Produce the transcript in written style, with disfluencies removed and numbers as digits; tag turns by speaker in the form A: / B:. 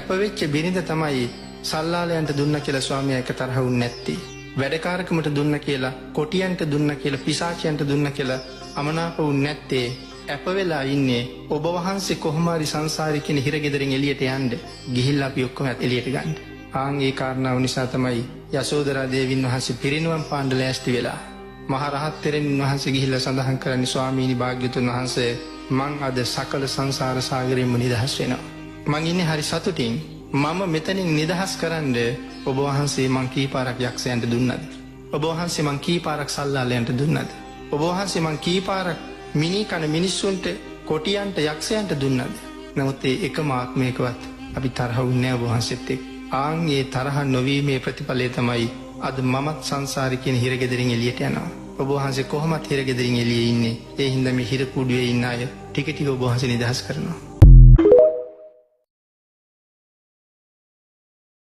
A: කැපවෙච්ච බිරිඳ තමයි සල්ලාලයන්ට දුන්න කියලා ස්වාමියා එක තරහ වුනේ නැත්තේ. වැඩකාරකමට දුන්න කියලා, කොටියන්ට දුන්න කියලා, පිසාචයන්ට දුන්න කියලා අමනාප වුනේ නැත්තේ. අප වෙලා ඉන්නේ ඔබ වහන්සේ කොහොම හරි සංසාරේ කියන හිරගෙදරින් එළියට යන්න. ගිහිල්ලා අපි ඔක්කොම එළියට ගන්න. ආන් ඒ කාරණාව නිසා තමයි යසෝදරා දේවින් වහන්සේ පිරිනුවම් පාන්න ලෑස්ති වෙලා මහ රහත් තෙරණින් වහන්සේ ගිහිල්ලා සඳහන් කරන්නේ ස්වාමීනි භාග්‍යතුන් වහන්සේ මං අද සකල සංසාර සාගරයෙන්ම නිදහස් වෙනවා. මං ඉන්නේ හරි සතුටින්. මම මෙතනින් නිදහස් කරන්න ඔබ වහන්සේ මං කී පාරක් යක්ෂයන්ට දුන්නද? ඔබ වහන්සේ මං කී පාරක් සල්ලාලයන්ට දුන්නද? ඔබ වහන්සේ මං කී පාරක් මිනි කන මිනිස්සුන්ට, කොටියන්ට, යක්ෂයන්ට දුන්නද? නමුත් ඒ එකම ආත්මයකවත් අපි තරහ වුණේ නැහැ ඔබ වහන්සේත් එක්ක. ආන් ඒ තරහ නොවීමේ ප්‍රතිඵලය තමයි අද මමත් සංසාරේ කියන හිරගෙදරින් එළියට යනවා. ඔබ වහන්සේ කොහොමත් හිරගෙදරින් එළියේ ඉන්නේ. ඒ හින්දා මේ හිර කුඩුවේ ඉන්න අය ටික ටික ඔබ වහන්සේ නිදහස් කරනවා.